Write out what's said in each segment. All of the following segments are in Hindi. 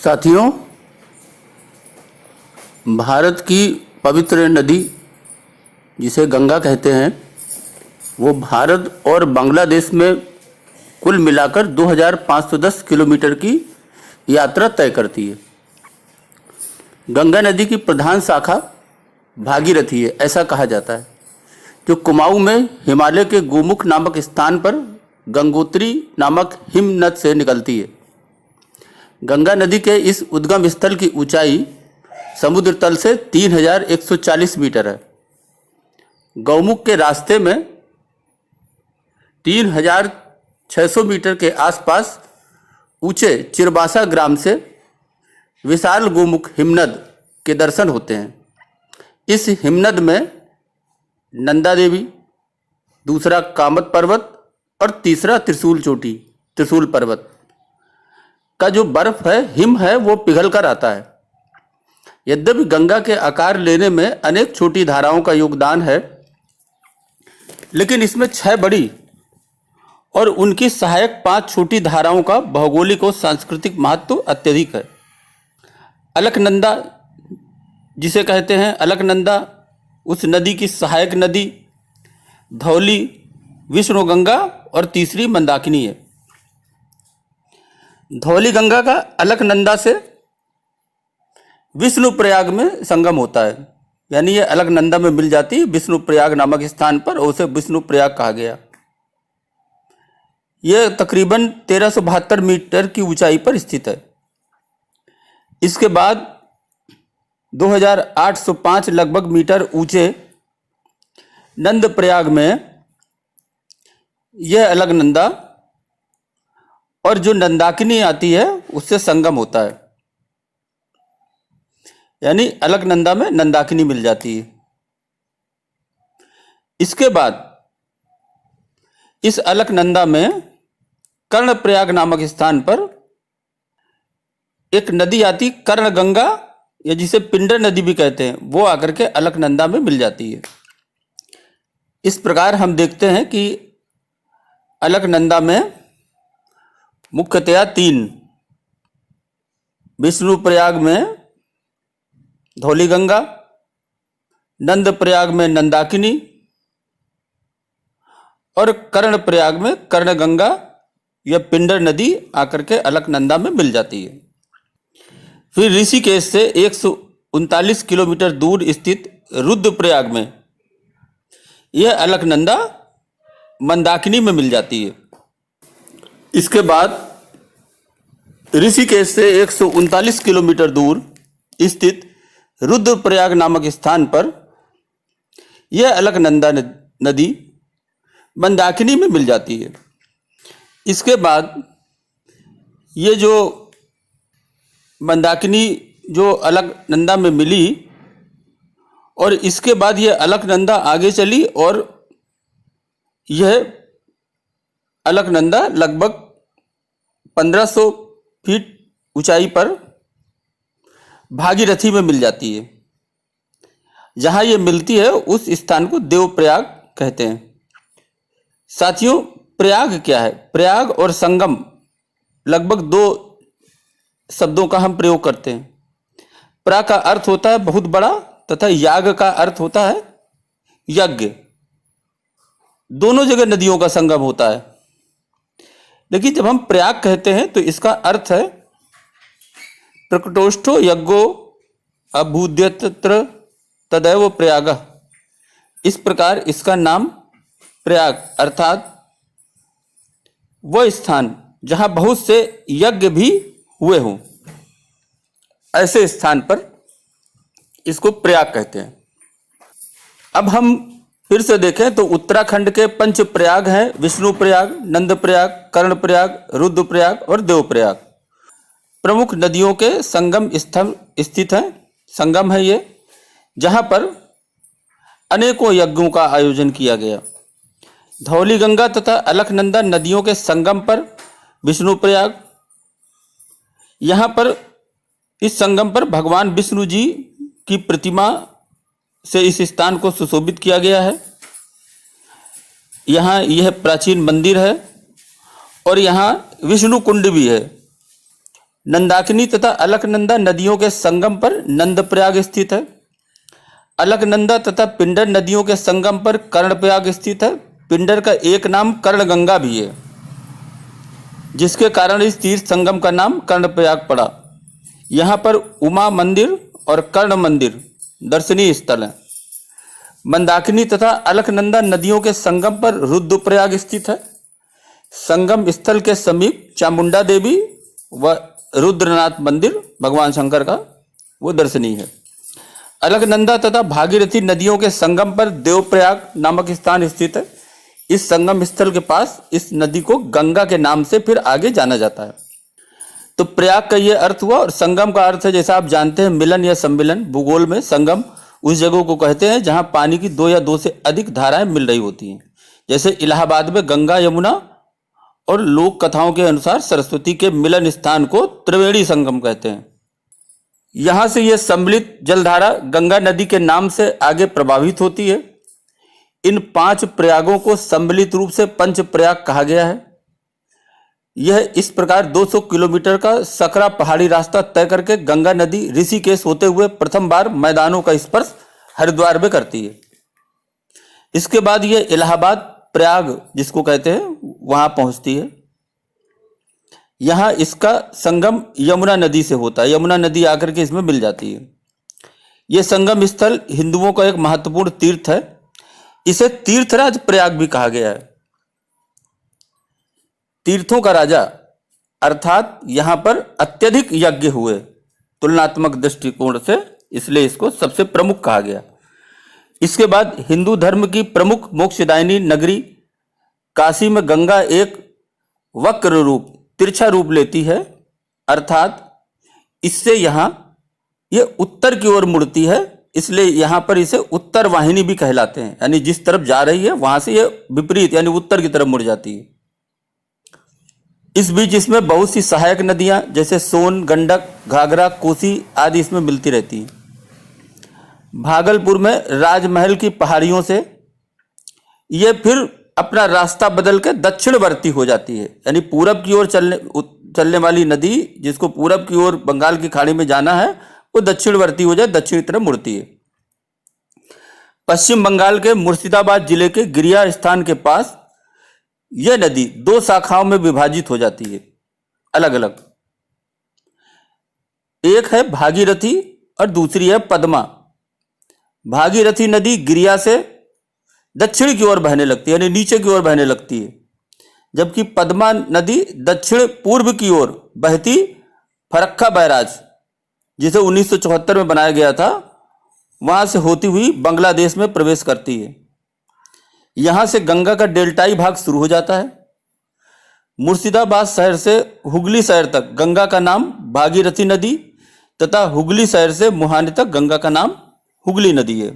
साथियों, भारत की पवित्र नदी जिसे गंगा कहते हैं, वो भारत और बांग्लादेश में कुल मिलाकर 2510 किलोमीटर की यात्रा तय करती है। गंगा नदी की प्रधान शाखा भागीरथी है, ऐसा कहा जाता है, जो कुमाऊं में हिमालय के गोमुख नामक स्थान पर गंगोत्री नामक हिमनद से निकलती है। गंगा नदी के इस उद्गम स्थल की ऊंचाई समुद्र तल से 3140 मीटर है। गौमुख के रास्ते में 3600 मीटर के आसपास ऊंचे चिरबासा ग्राम से विशाल गोमुख हिमनद के दर्शन होते हैं। इस हिमनद में नंदा देवी, दूसरा कामत पर्वत और तीसरा त्रिशूल पर्वत का जो बर्फ है, हिम है, वो पिघल कर आता है। यद्यपि गंगा के आकार लेने में अनेक छोटी धाराओं का योगदान है, लेकिन इसमें 6 बड़ी और उनकी सहायक 5 छोटी धाराओं का भौगोलिक और सांस्कृतिक महत्व अत्यधिक है। अलकनंदा जिसे कहते हैं, अलकनंदा उस नदी की सहायक नदी, धौली विष्णुगंगा और तीसरी मंदाकिनी है। धौली गंगा का अलकनंदा से विष्णुप्रयाग में संगम होता है, यानी ये अलकनंदा में मिल जाती है विष्णुप्रयाग नामक स्थान पर, और उसे विष्णुप्रयाग कहा गया। यह तकरीबन 1372 मीटर की ऊंचाई पर स्थित है। इसके बाद 2805 लगभग मीटर ऊंचे नंदप्रयाग में यह अलकनंदा और जो नंदाकिनी आती है उससे संगम होता है, यानी अलकनंदा में नंदाकिनी मिल जाती है। इसके बाद इस अलकनंदा में कर्णप्रयाग नामक स्थान पर एक नदी आती, कर्णगंगा, या जिसे पिंडर नदी भी कहते हैं, वो आकर के अलकनंदा में मिल जाती है। इस प्रकार हम देखते हैं कि अलकनंदा में मुख्यतया 3, विष्णुप्रयाग में धौली गंगा, नंदप्रयाग में नंदाकिनी और कर्णप्रयाग में कर्णगंगा या पिंडर नदी आकर के अलकनंदा में मिल जाती है। फिर ऋषिकेश से 139 किलोमीटर दूर स्थित रुद्रप्रयाग में यह अलकनंदा मंदाकिनी में मिल जाती है। इसके बाद ऋषिकेश से 139 किलोमीटर दूर स्थित रुद्रप्रयाग नामक स्थान पर यह अलकनंदा नदी मंदाकिनी में मिल जाती है। इसके बाद ये जो मंदाकिनी जो अलकनंदा में मिली, और इसके बाद यह अलकनंदा आगे चली और यह अलकनंदा लगभग 1500 फीट ऊंचाई पर भागीरथी में मिल जाती है। जहां यह मिलती है उस स्थान को देवप्रयाग कहते हैं। साथियों, प्रयाग क्या है? प्रयाग और संगम लगभग 2 शब्दों का हम प्रयोग करते हैं। प्रा का अर्थ होता है बहुत बड़ा, तथा याग का अर्थ होता है यज्ञ। दोनों जगह नदियों का संगम होता है, लेकिन जब हम प्रयाग कहते हैं तो इसका अर्थ है प्रकटोष्ठो यज्ञो अभूद्यत्र तदैव प्रयाग। इस प्रकार इसका नाम प्रयाग अर्थात वह स्थान जहां बहुत से यज्ञ भी हुए हों, ऐसे स्थान पर इसको प्रयाग कहते हैं। अब हम फिर से देखें तो उत्तराखंड के 5 प्रयाग हैं, विष्णुप्रयाग, नंदप्रयाग, कर्णप्रयाग, रुद्रप्रयाग और देवप्रयाग। प्रमुख नदियों के संगम स्थल स्थित हैं, संगम है ये, जहां पर अनेकों यज्ञों का आयोजन किया गया। धौली गंगा तथा अलकनंदा नदियों के संगम पर विष्णुप्रयाग, यहाँ पर इस संगम पर भगवान विष्णु जी की प्रतिमा से इस स्थान को सुशोभित किया गया है। यहाँ यह प्राचीन मंदिर है और यहाँ विष्णु कुंड भी है, नंदाकिनी तथा अलकनंदा नदियों के संगम पर नंदप्रयाग स्थित है। अलकनंदा तथा पिंडर नदियों के संगम पर कर्णप्रयाग स्थित है। पिंडर का एक नाम कर्णगंगा भी है, जिसके कारण इस तीर्थ संगम का नाम कर्णप्रयाग पड़ा। यहाँ पर उमा मंदिर और कर्ण मंदिर दर्शनीय स्थल हैं। मंदाकिनी तथा अलकनंदा नदियों के संगम पर रुद्रप्रयाग स्थित है। संगम स्थल के समीप चामुंडा देवी व रुद्रनाथ मंदिर भगवान शंकर का वो दर्शनीय है। अलकनंदा तथा भागीरथी नदियों के संगम पर देवप्रयाग नामक स्थान स्थित है। इस संगम स्थल के पास इस नदी को गंगा के नाम से फिर आगे जाना जाता है। तो प्रयाग का ये अर्थ हुआ, और संगम का अर्थ है, जैसा आप जानते हैं, मिलन या सम्मिलन। भूगोल में संगम उस जगह को कहते हैं जहां पानी की दो या दो से अधिक धाराएं मिल रही होती हैं। जैसे इलाहाबाद में गंगा यमुना, और लोक कथाओं के अनुसार सरस्वती के मिलन स्थान को त्रिवेणी संगम कहते हैं। यहां से यह सम्मिलित जलधारा गंगा नदी के नाम से आगे प्रवाहित होती है। इन 5 प्रयागों को सम्मिलित रूप से पंच प्रयाग कहा गया है। यह इस प्रकार 200 किलोमीटर का सकरा पहाड़ी रास्ता तय करके गंगा नदी ऋषिकेश होते हुए प्रथम बार मैदानों का स्पर्श हरिद्वार में करती है। इसके बाद यह इलाहाबाद प्रयाग जिसको कहते हैं वहां पहुंचती है। यहां इसका संगम यमुना नदी से होता है। यमुना नदी आकर के इसमें मिल जाती है। यह संगम स्थल हिंदुओं का एक महत्वपूर्ण तीर्थ है। इसे तीर्थराज प्रयाग भी कहा गया है। तीर्थों का राजा, अर्थात यहां पर अत्यधिक यज्ञ हुए तुलनात्मक दृष्टिकोण से, इसलिए इसको सबसे प्रमुख कहा गया। इसके बाद हिंदू धर्म की प्रमुख मोक्षदायिनी नगरी काशी में गंगा एक वक्र रूप, तिरछा रूप लेती है, अर्थात इससे यहां यह उत्तर की ओर मुड़ती है, इसलिए यहां पर इसे उत्तर वाहिनी भी कहलाते हैं। यानी जिस तरफ जा रही है वहां से यह विपरीत यानी उत्तर की तरफ मुड़ जाती है। इस बीच इसमें बहुत सी सहायक नदियां जैसे सोन, गंडक, घाघरा, कोसी आदि इसमें मिलती रहती हैं। भागलपुर में राजमहल की पहाड़ियों से यह फिर अपना रास्ता बदल के दक्षिणवर्ती हो जाती है। यानी पूरब की ओर चलने वाली नदी, जिसको पूरब की ओर बंगाल की खाड़ी में जाना है, वो दक्षिणवर्ती हो जाए, दक्षिण की तरफ मुड़ती है। पश्चिम बंगाल के मुर्शिदाबाद जिले के गिरिया स्थान के पास यह नदी 2 शाखाओं में विभाजित हो जाती है, अलग अलग। एक है भागीरथी और दूसरी है पद्मा। भागीरथी नदी गिरिया से दक्षिण की ओर बहने लगती है, यानी नीचे की ओर बहने लगती है, जबकि पद्मा नदी दक्षिण पूर्व की ओर बहती फरक्का बैराज, जिसे 1974 में बनाया गया था, वहां से होती हुई बांग्लादेश में प्रवेश करती है। यहां से गंगा का डेल्टाई भाग शुरू हो जाता है। मुर्शिदाबाद शहर से हुगली शहर तक गंगा का नाम भागीरथी नदी तथा हुगली शहर से मुहाने तक गंगा का नाम हुगली नदी है।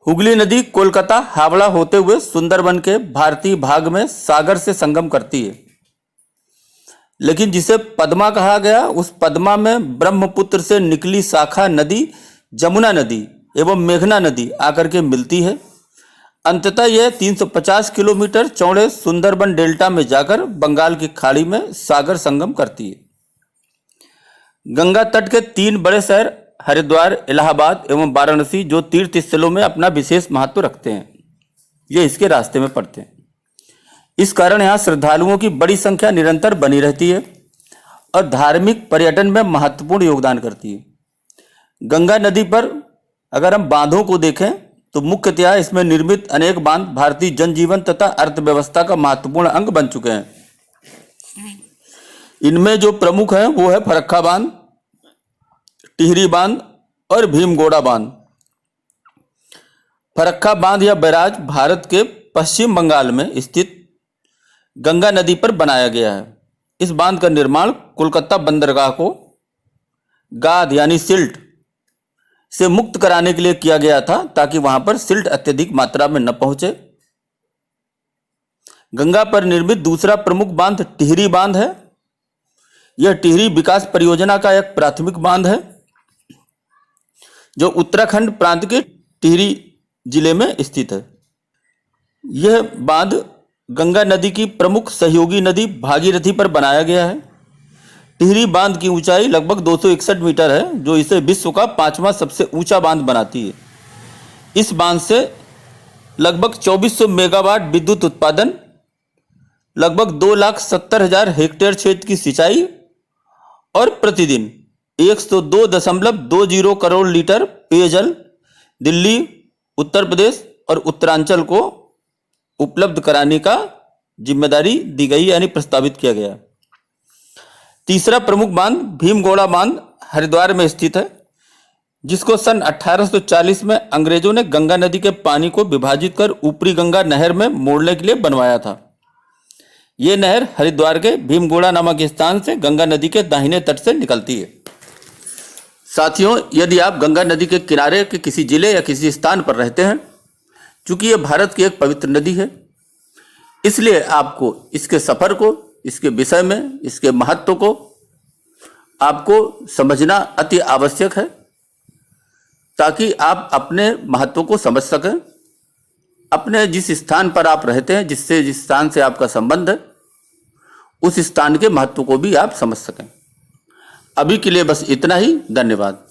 हुगली नदी कोलकाता हावड़ा होते हुए सुंदरबन के भारतीय भाग में सागर से संगम करती है। लेकिन जिसे पद्मा कहा गया, उस पद्मा में ब्रह्मपुत्र से निकली शाखा नदी जमुना नदी एवं मेघना नदी आकर के मिलती है। अंततः यह 350 किलोमीटर चौड़े सुंदरबन डेल्टा में जाकर बंगाल की खाड़ी में सागर संगम करती है। गंगा तट के 3 बड़े शहर हरिद्वार, इलाहाबाद एवं वाराणसी, जो तीर्थ स्थलों में अपना विशेष महत्व रखते हैं, ये इसके रास्ते में पड़ते हैं। इस कारण यहाँ श्रद्धालुओं की बड़ी संख्या निरंतर बनी रहती है और धार्मिक पर्यटन में महत्वपूर्ण योगदान करती है। गंगा नदी पर अगर हम बांधों को देखें तो मुख्यतया इसमें निर्मित अनेक बांध भारतीय जनजीवन तथा अर्थव्यवस्था का महत्वपूर्ण अंग बन चुके हैं। इनमें जो प्रमुख हैं वो है फरक्का बांध, टिहरी बांध और भीमगोड़ा बांध। फरक्का बांध या बैराज भारत के पश्चिम बंगाल में स्थित गंगा नदी पर बनाया गया है। इस बांध का निर्माण कोलकाता बंदरगाह को गाद यानी सिल्ट से मुक्त कराने के लिए किया गया था, ताकि वहां पर सिल्ट अत्यधिक मात्रा में न पहुंचे। गंगा पर निर्मित दूसरा प्रमुख बांध टिहरी बांध है। यह टिहरी विकास परियोजना का एक प्राथमिक बांध है, जो उत्तराखंड प्रांत के टिहरी जिले में स्थित है। यह बांध गंगा नदी की प्रमुख सहयोगी नदी भागीरथी पर बनाया गया है। टिहरी बांध की ऊंचाई लगभग 261 मीटर है, जो इसे विश्व का 5वां सबसे ऊंचा बांध बनाती है। इस बांध से लगभग 2400 मेगावाट विद्युत उत्पादन, लगभग 2,70,000 हेक्टेयर क्षेत्र की सिंचाई और प्रतिदिन 102.20 करोड़ लीटर पेयजल दिल्ली, उत्तर प्रदेश और उत्तरांचल को उपलब्ध कराने का जिम्मेदारी दी गई, यानी प्रस्तावित किया गया। तीसरा प्रमुख बांध भीमगोड़ा बांध हरिद्वार में स्थित है, जिसको सन 1840 में अंग्रेजों ने गंगा नदी के पानी को विभाजित कर ऊपरी गंगा नहर में मोड़ने के लिए बनवाया था। यह नहर हरिद्वार के भीमगोड़ा नामक स्थान से गंगा नदी के दाहिने तट से निकलती है। साथियों, यदि आप गंगा नदी के किनारे के किसी जिले या किसी स्थान पर रहते हैं, चूंकि यह भारत की एक पवित्र नदी है, इसलिए आपको इसके सफर को, इसके विषय में, इसके महत्व को आपको समझना अति आवश्यक है, ताकि आप अपने महत्व को समझ सकें। अपने जिस स्थान पर आप रहते हैं, जिस स्थान से आपका संबंध है, उस स्थान के महत्व को भी आप समझ सकें। अभी के लिए बस इतना ही। धन्यवाद।